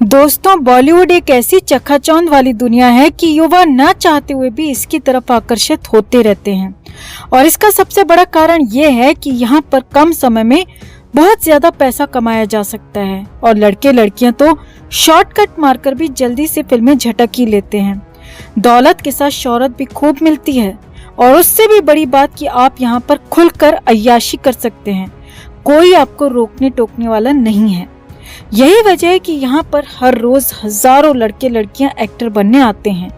दोस्तों, बॉलीवुड एक ऐसी चकाचौंध वाली दुनिया है कि युवा न चाहते हुए भी इसकी तरफ आकर्षित होते रहते हैं। और इसका सबसे बड़ा कारण ये है कि यहाँ पर कम समय में बहुत ज्यादा पैसा कमाया जा सकता है और लड़के लड़कियां तो शॉर्टकट मारकर भी जल्दी से फिल्में झटक ही लेते हैं। दौलत के साथ शोहरत भी खूब मिलती है और उससे भी बड़ी बात कि आप यहाँ पर खुलकर अय्याशी कर सकते हैं। कोई आपको रोकने टोकने वाला नहीं है। यही वजह है कि यहाँ पर हर रोज हजारों लड़के लड़कियां एक्टर बनने आते हैं,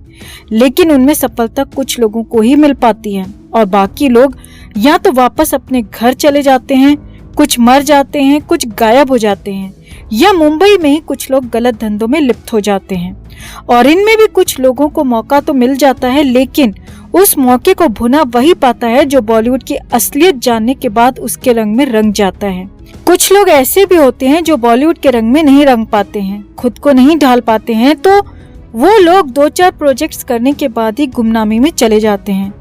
लेकिन उनमें सफलता कुछ लोगों को ही मिल पाती है और बाकी लोग या तो वापस अपने घर चले जाते हैं, कुछ मर जाते हैं, कुछ गायब हो जाते हैं, या मुंबई में ही कुछ लोग गलत धंधों में लिप्त हो जाते हैं। और इनमें भी कुछ लोगों को मौका तो मिल जाता है, लेकिन उस मौके को भुना वही पाता है जो बॉलीवुड की असलियत जानने के बाद उसके रंग में रंग जाता है। कुछ लोग ऐसे भी होते हैं जो बॉलीवुड के रंग में नहीं रंग पाते हैं, खुद को नहीं ढाल पाते हैं, तो वो लोग 2-4 प्रोजेक्ट्स करने के बाद ही गुमनामी में चले जाते हैं,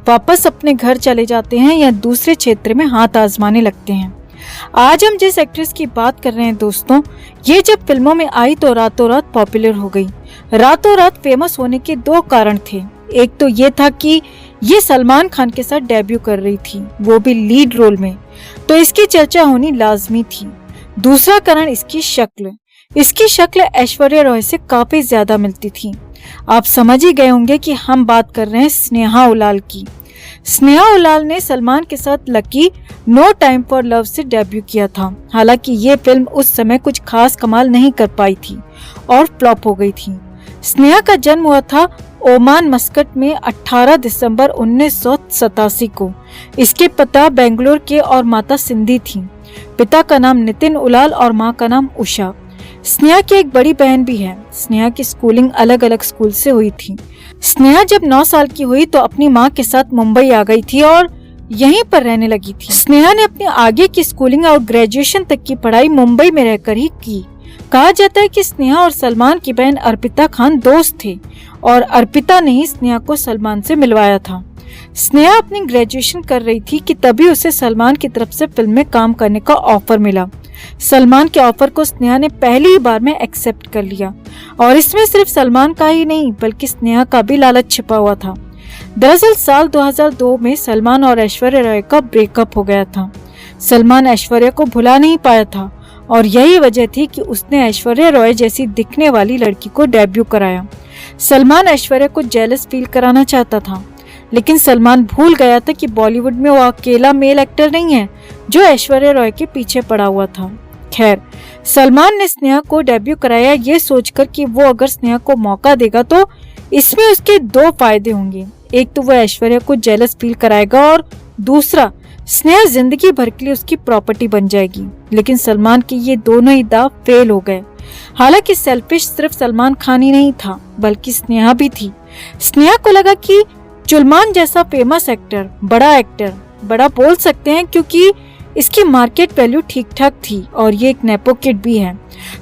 वापस अपने घर चले जाते हैं या दूसरे क्षेत्र में हाथ आजमाने लगते हैं। आज हम जिस एक्ट्रेस की बात कर रहे हैं दोस्तों, ये जब फिल्मों में आई तो रातों रात पॉपुलर हो गई। रातों रात फेमस होने के 2 कारण थे। एक तो ये था कि ये सलमान खान के साथ डेब्यू कर रही थी, वो भी लीड रोल में, तो इसकी चर्चा होनी लाजमी थी। दूसरा कारण इसकी शक्ल ऐश्वर्या रॉय से काफी ज्यादा मिलती थी। आप समझ ही गए होंगे कि हम बात कर रहे हैं स्नेहा उलाल की। स्नेहा उलाल ने सलमान के साथ lucky no time for love से डेब्यू किया था। हालांकि ये फिल्म उस समय कुछ खास कमाल नहीं कर पाई थी और फ्लॉप हो गई थी। स्नेहा का जन्म हुआ था ओमान मस्कट में 18 दिसंबर 1987 को। इसके पिता बेंगलोर के और माता सिंधी थी। पिता का नाम नितिन उलाल और माँ का नाम उषा। स्नेहा की एक बड़ी बहन भी है। स्नेहा की स्कूलिंग अलग अलग स्कूल से हुई थी। स्नेहा जब 9 साल की हुई तो अपनी माँ के साथ मुंबई आ गई थी और यहीं पर रहने लगी थी। स्नेहा ने अपनी आगे की स्कूलिंग और ग्रेजुएशन तक की पढ़ाई मुंबई में रहकर ही की। कहा जाता है कि स्नेहा और सलमान की बहन अर्पिता खान दोस्त थे और अर्पिता ने ही स्नेहा को सलमान से मिलवाया था। स्नेहा अपनी ग्रेजुएशन कर रही थी कि तभी उसे सलमान की तरफ से फिल्म में काम करने का ऑफर मिला। सलमान के ऑफर को स्नेहा ने पहली ही बार में एक्सेप्ट कर लिया और इसमें सिर्फ सलमान का ही नहीं बल्कि स्नेहा का भी लालच छिपा हुआ था। दरअसल साल 2002 में सलमान और ऐश्वर्या रॉय का ब्रेकअप हो गया था। सलमान ऐश्वर्या को भुला नहीं पाया था और यही वजह थी कि उसने ऐश्वर्या रॉय जैसी दिखने वाली लड़की को डेब्यू कराया। सलमान ऐश्वर्या को जेलस फील कराना चाहता था, लेकिन सलमान भूल गया था कि बॉलीवुड में वो अकेला मेल एक्टर नहीं है जो ऐश्वर्या रॉय के पीछे पड़ा हुआ था। खैर, सलमान ने स्नेहा को डेब्यू कराया ये सोचकर कि वो अगर स्नेहा को मौका देगा तो इसमें उसके 2 फायदे होंगे। एक तो वो ऐश्वर्या को जेलस फील कराएगा और दूसरा स्नेहा जिंदगी भर के लिए उसकी प्रॉपर्टी बन जाएगी। लेकिन सलमान के ये दोनों ही दाव फेल हो गए। हालांकि सेल्फिश सिर्फ सलमान खान ही नहीं था बल्कि स्नेहा भी थी। स्नेहा को लगा कि चुलमान जैसा फेमस एक्टर, बड़ा बोल सकते हैं क्योंकि इसकी मार्केट वैल्यू ठीक ठाक थी और ये एक नेपो किड भी है,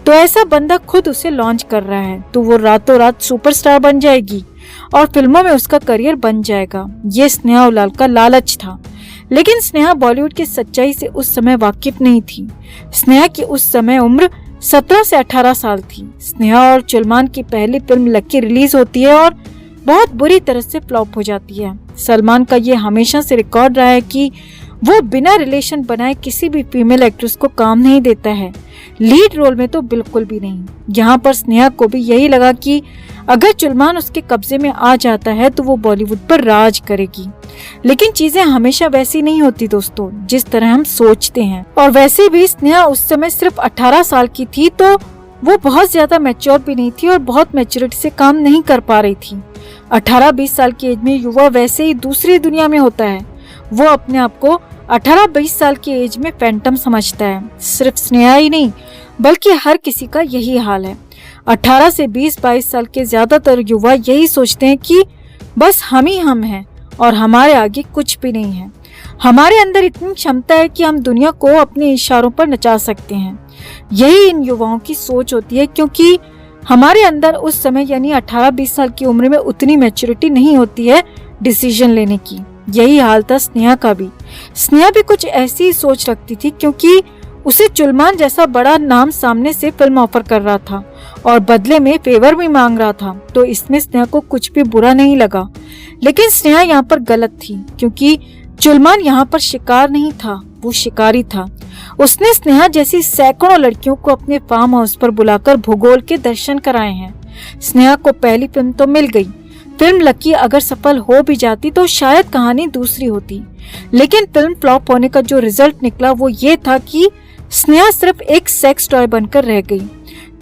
तो ऐसा बंदा खुद उसे लॉन्च कर रहा है तो वो रातों रात सुपरस्टार बन जाएगी और फिल्मों में उसका करियर बन जाएगा। ये स्नेहा उलाल का लालच था। लेकिन स्नेहा बॉलीवुड की सच्चाई से उस समय वाकिफ नहीं थी। स्नेहा की उस समय उम्र 17 से 18 साल थी। स्नेहा और चुलमान की पहली फिल्म लकी रिलीज होती है और बहुत बुरी तरह से फ्लॉप हो जाती है। सलमान का ये हमेशा से रिकॉर्ड रहा है कि वो बिना रिलेशन बनाए किसी भी फीमेल एक्ट्रेस को काम नहीं देता है, लीड रोल में तो बिल्कुल भी नहीं। यहाँ पर स्नेहा को भी यही लगा कि अगर चुलमान उसके कब्जे में आ जाता है तो वो बॉलीवुड पर राज करेगी। लेकिन चीजें हमेशा वैसी नहीं होती दोस्तों जिस तरह हम सोचते हैं। और वैसे भी स्नेहा उस समय सिर्फ 18 साल की थी, तो वो बहुत ज्यादा मैच्योर भी नहीं थी और बहुत मैच्योरिटी से काम नहीं कर पा रही थी। 18-20 साल की एज में युवा वैसे ही दूसरी दुनिया में होता है। वो अपने आप को 18-20 साल की एज में फैंटम समझता है। सिर्फ स्नेहा ही नहीं बल्कि हर किसी का यही हाल है। 18 से 20-22 साल के ज्यादातर युवा यही सोचते हैं कि बस हम ही हम हैं और हमारे आगे कुछ भी नहीं है। हमारे अंदर इतनी क्षमता है कि हम दुनिया को अपने इशारों पर नचा सकते हैं। यही इन युवाओं की सोच होती है क्योंकि हमारे अंदर उस समय यानी 18-20 साल की उम्र में उतनी मैच्योरिटी नहीं होती है डिसीजन लेने की। यही हाल था स्नेहा का भी। स्नेहा भी कुछ ऐसी ही सोच रखती थी क्योंकि उसे चुलमान जैसा बड़ा नाम सामने से फिल्म ऑफर कर रहा था और बदले में फेवर भी मांग रहा था, तो इसमें स्नेहा को कुछ भी बुरा नहीं लगा। लेकिन स्नेहा यहाँ पर गलत थी, क्योंकि चुलमान यहाँ पर शिकार नहीं था, वो शिकारी था। उसने स्नेहा जैसी सैकड़ों लड़कियों को अपने फार्म हाउस पर बुलाकर भूगोल के दर्शन कराए हैं। स्नेहा को पहली फिल्म तो मिल गई। फिल्म लकी अगर सफल हो भी जाती तो शायद कहानी दूसरी होती, लेकिन फिल्म फ्लॉप होने का जो रिजल्ट निकला वो ये था कि स्नेहा सिर्फ एक सेक्स टॉय बनकर रह गई।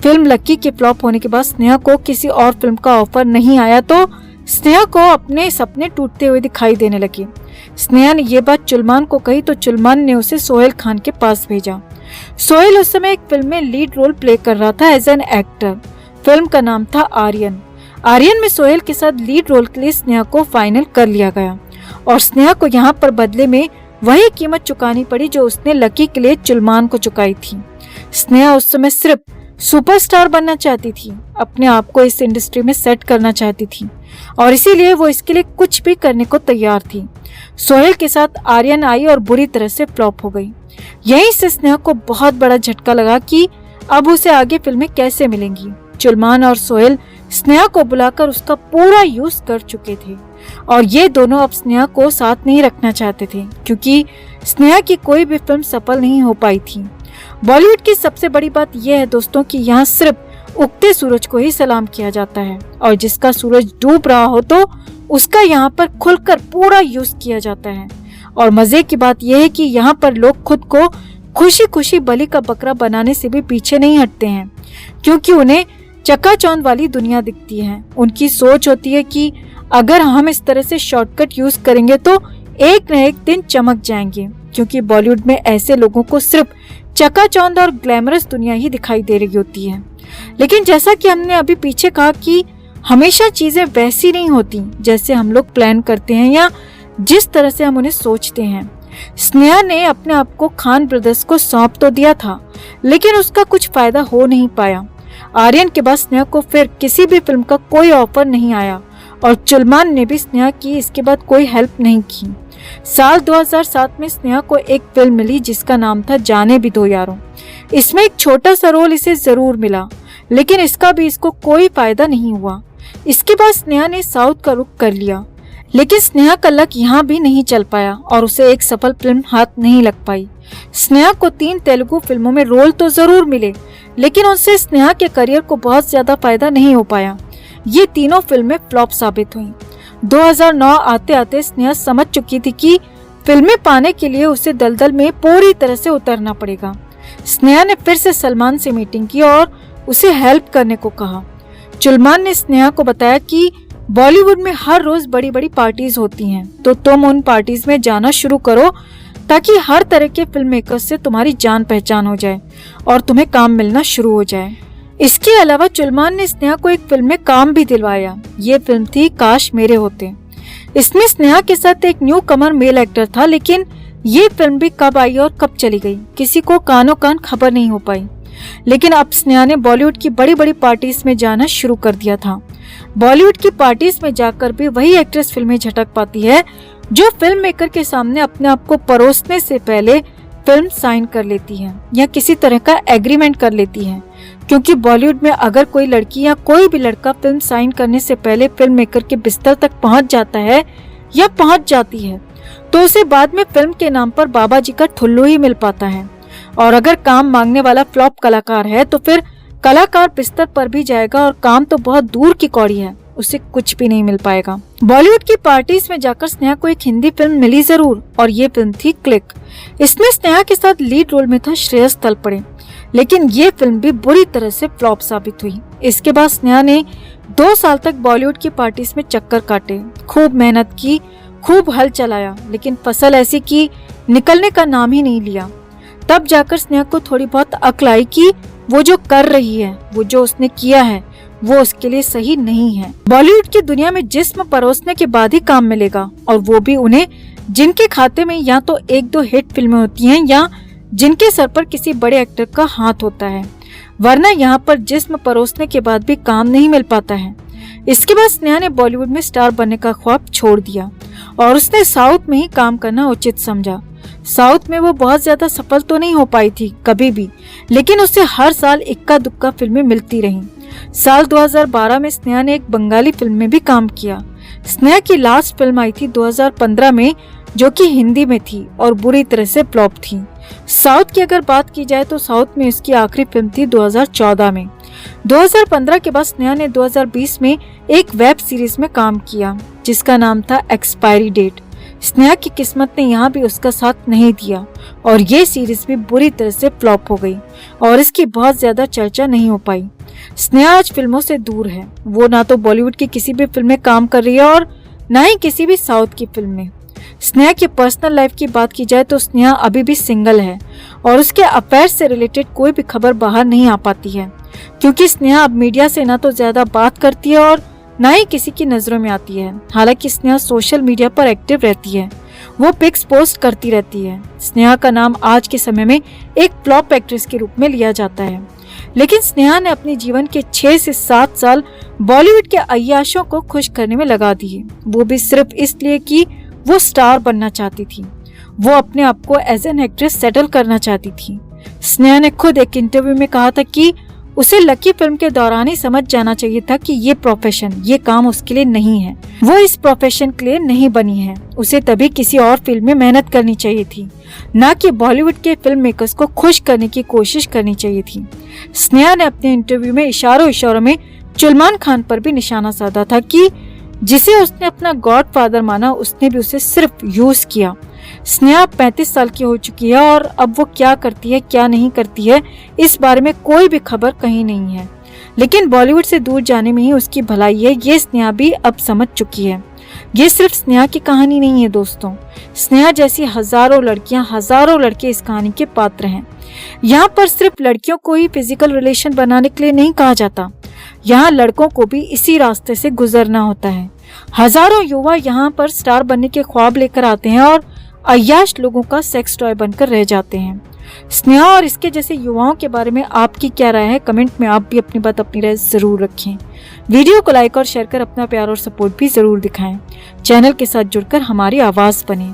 फिल्म लकी के फ्लॉप होने के बाद स्नेहा को किसी और फिल्म का ऑफर नहीं आया, तो स्नेहा को अपने सपने टूटते हुए दिखाई देने लगे। स्नेहा ने ये बात चुलमान को कही तो चुलमान ने उसे सोहेल खान के पास भेजा। सोहेल उस समय एक फिल्म में लीड रोल प्ले कर रहा था एज एन एक्टर। फिल्म का नाम था आर्यन। आर्यन में सोहेल के साथ लीड रोल के लिए स्नेहा को फाइनल कर लिया गया और स्नेहा को यहाँ पर बदले में वही कीमत चुकानी पड़ी जो उसने लकी के लिए चुलमान को चुकाई थी। स्नेहा उस समय सिर्फ सुपरस्टार बनना चाहती थी, अपने आप को इस इंडस्ट्री में सेट करना चाहती थी और इसीलिए वो इसके लिए कुछ भी करने को तैयार थी। सोहेल के साथ आर्यन आई और बुरी तरह से फ्लॉप हो गई। यहीं से स्नेहा को बहुत बड़ा झटका लगा कि अब उसे आगे फिल्में कैसे मिलेंगी। चुलमान और सोहेल स्नेहा को बुलाकर उसका पूरा यूज कर चुके थे और ये दोनों अब स्नेहा को साथ नहीं रखना चाहते थे, क्योंकि स्नेहा की कोई भी फिल्म सफल नहीं हो पाई थी। बॉलीवुड की सबसे बड़ी बात यह है दोस्तों कि यहाँ सिर्फ उगते सूरज को ही सलाम किया जाता है और जिसका सूरज डूब रहा हो तो उसका यहाँ पर खुलकर पूरा यूज किया जाता है। और मजे की बात यह है कि यहाँ पर लोग खुद को खुशी खुशी बलि का बकरा बनाने से भी पीछे नहीं हटते हैं, क्योंकि उन्हें चकाचौंध वाली दुनिया दिखती है। उनकी सोच होती है कि अगर हम इस तरह से शॉर्टकट यूज करेंगे तो एक न एक दिन चमक जाएंगे, क्योंकि बॉलीवुड में ऐसे लोगों को सिर्फ चकाचौंध और ग्लैमरस दुनिया ही दिखाई दे रही होती है। लेकिन जैसा कि हमने अभी पीछे कहा कि हमेशा चीजें वैसी नहीं होती जैसे हम लोग प्लान करते हैं या जिस तरह से हम उन्हें सोचते हैं। स्नेहा ने अपने आप को खान ब्रदर्स को सौंप तो दिया था, लेकिन उसका कुछ फायदा हो नहीं पाया। आर्यन के बाद स्नेहा को फिर किसी भी फिल्म का कोई ऑफर नहीं आया और चुलमान ने भी स्नेहा की इसके बाद कोई हेल्प नहीं की। साल 2007 में स्नेहा को एक फिल्म मिली जिसका नाम था जाने भी दो यारों। इसमें एक छोटा सा रोल इसे जरूर मिला, लेकिन इसका भी इसको कोई फायदा नहीं हुआ। इसके बाद स्नेहा ने साउथ का रुख कर लिया, लेकिन स्नेहा का लक यहाँ भी नहीं चल पाया और उसे एक सफल फिल्म हाथ नहीं लग पाई। स्नेहा को 3 तेलुगु फिल्मों में रोल तो जरूर मिले, लेकिन उनसे स्नेहा के करियर को बहुत ज्यादा फायदा नहीं हो पाया। ये तीनों फिल्में फ्लॉप साबित हुई। 2009 आते आते स्नेहा समझ चुकी थी कि फिल्में पाने के लिए उसे दलदल में पूरी तरह से उतरना पड़ेगा। स्नेहा ने फिर से सलमान से मीटिंग की और उसे हेल्प करने को कहा। चुलमान ने स्नेहा को बताया कि बॉलीवुड में हर रोज बड़ी बड़ी पार्टीज होती हैं, तो तुम उन पार्टीज में जाना शुरू करो ताकि हर तरह के फिल्म मेकर्स से तुम्हारी जान पहचान हो जाए और तुम्हें काम मिलना शुरू हो जाए। इसके अलावा चुलमान ने स्नेहा को एक फिल्म में काम भी दिलवाया। ये फिल्म थी काश मेरे होते। इसमें स्नेहा के साथ एक न्यू कमर मेल एक्टर था, लेकिन ये फिल्म भी कब आई और कब चली गई किसी को कानो कान खबर नहीं हो पाई। लेकिन अब स्नेहा ने बॉलीवुड की बड़ी बड़ी पार्टीज में जाना शुरू कर दिया था। बॉलीवुड की पार्टीज में जाकर भी वही एक्ट्रेस फिल्में झटक पाती है जो फिल्म मेकर के सामने अपने आप को परोसने से पहले फिल्म साइन कर लेती है या किसी तरह का एग्रीमेंट कर लेती है, क्योंकि बॉलीवुड में अगर कोई लड़की या कोई भी लड़का फिल्म साइन करने से पहले फिल्म मेकर के बिस्तर तक पहुंच जाता है या पहुंच जाती है तो उसे बाद में फिल्म के नाम पर बाबा जी का ठुल्लू ही मिल पाता है। और अगर काम मांगने वाला फ्लॉप कलाकार है तो फिर कलाकार बिस्तर पर भी जाएगा और काम तो बहुत दूर की कौड़ी है, उसे कुछ भी नहीं मिल पाएगा। बॉलीवुड की पार्टीज में जाकर स्नेहा को एक हिंदी फिल्म मिली जरूर और ये फिल्म थी क्लिक। इसमें स्नेहा के साथ लीड रोल में था श्रेयस तलपड़े, लेकिन ये फिल्म भी बुरी तरह से फ्लॉप साबित हुई। इसके बाद स्नेहा ने 2 साल तक बॉलीवुड की पार्टीज में चक्कर काटे, खूब मेहनत की, खूब हल चलाया, लेकिन फसल ऐसी कि निकलने का नाम ही नहीं लिया। तब जाकर स्नेहा को थोड़ी बहुत अक्ल आई कि वो जो कर रही है, वो जो उसने किया है, वो उसके लिए सही नहीं है। बॉलीवुड की दुनिया में जिस्म परोसने के बाद ही काम मिलेगा, और वो भी उन्हें जिनके खाते में या तो 1-2 हिट फिल्में होती हैं या जिनके सर पर किसी बड़े एक्टर का हाथ होता है, वरना यहाँ पर जिस्म परोसने के बाद भी काम नहीं मिल पाता है। इसके बाद स्नेहा ने बॉलीवुड में स्टार बनने का ख्वाब छोड़ दिया और उसने साउथ में ही काम करना उचित समझा। साउथ में वो बहुत ज्यादा सफल तो नहीं हो पाई थी कभी भी, लेकिन उसे हर साल इक्का दुक्का फिल्में मिलती रहीं। साल 2012 में स्नेहा ने एक बंगाली फिल्म में भी काम किया। स्नेहा की लास्ट फिल्म आई थी 2015 में, जो कि हिंदी में थी और बुरी तरह से फ्लॉप थी। साउथ की अगर बात की जाए तो साउथ में इसकी आखिरी फिल्म थी 2014 में। 2015 के बाद स्नेहा ने 2020 में एक वेब सीरीज में काम किया जिसका नाम था एक्सपायरी डेट। स्नेहा की किस्मत ने यहाँ भी उसका साथ नहीं दिया और ये सीरीज भी बुरी तरह से फ्लॉप हो गई और इसकी बहुत ज्यादा चर्चा नहीं हो पाई। स्नेहा आज फिल्मों से दूर है। वो ना तो बॉलीवुड की किसी भी फिल्म में काम कर रही है और ना ही किसी भी साउथ की फिल्म में। स्नेहा की पर्सनल लाइफ की बात की जाए तो स्नेहा अभी भी सिंगल है और उसके अफेयर से रिलेटेड कोई भी खबर बाहर नहीं आ पाती है, क्योंकि स्नेहा अब मीडिया से ना तो ज्यादा बात करती है और ना ही किसी की नजरों में आती है। हालांकि स्नेहा सोशल मीडिया पर एक्टिव रहती है, वो पिक्स पोस्ट करती रहती है। स्नेहा का नाम आज के समय में एक फ्लॉप एक्ट्रेस के रूप में लिया जाता है, लेकिन स्नेहा ने अपने जीवन के 6 से 7 साल बॉलीवुड के अय्याशों को खुश करने में लगा दिए, वो भी सिर्फ इसलिए कि वो स्टार बनना चाहती थी। वो अपने आप को एज एन एक्ट्रेस सेटल करना चाहती थी। स्नेहा ने खुद एक इंटरव्यू में कहा था कि उसे लकी फिल्म के दौरान ही समझ जाना चाहिए था कि ये प्रोफेशन, ये काम उसके लिए नहीं है। वो इस प्रोफेशन के लिए नहीं बनी है। उसे तभी किसी और फील्ड में मेहनत करनी चाहिए थी, ना कि बॉलीवुड के फिल्म मेकर्स को खुश करने की कोशिश करनी चाहिए थी। स्नेहा ने अपने इंटरव्यू में इशारों में सलमान खान पर भी निशाना साधा था कि जिसे उसने अपना गॉडफादर माना, उसने भी उसे सिर्फ यूज किया। स्नेहा 35 साल की हो चुकी है और अब वो क्या करती है क्या नहीं करती है इस बारे में कोई भी खबर कहीं नहीं है, लेकिन बॉलीवुड से दूर जाने में ही उसकी भलाई है, ये स्नेहा भी अब समझ चुकी है। ये सिर्फ स्नेहा की कहानी नहीं है दोस्तों, स्नेहा जैसी हजारों लड़कियां, हजारों लड़के इस कहानी के पात्र हैं। यहाँ पर सिर्फ लड़कियों को ही फिजिकल रिलेशन बनाने के लिए नहीं कहा जाता, यहाँ लड़कों को भी इसी रास्ते से गुजरना होता है। हजारों युवा यहाँ पर स्टार बनने के ख्वाब लेकर आते हैं और अय्याश लोगों का सेक्स टॉय बनकर रह जाते हैं। स्नेहा और इसके जैसे युवाओं के बारे में आपकी क्या राय है? कमेंट में आप भी अपनी बात, अपनी राय जरूर रखें। वीडियो को लाइक और शेयर कर अपना प्यार और सपोर्ट भी जरूर दिखाएं। चैनल के साथ जुड़कर हमारी आवाज बने।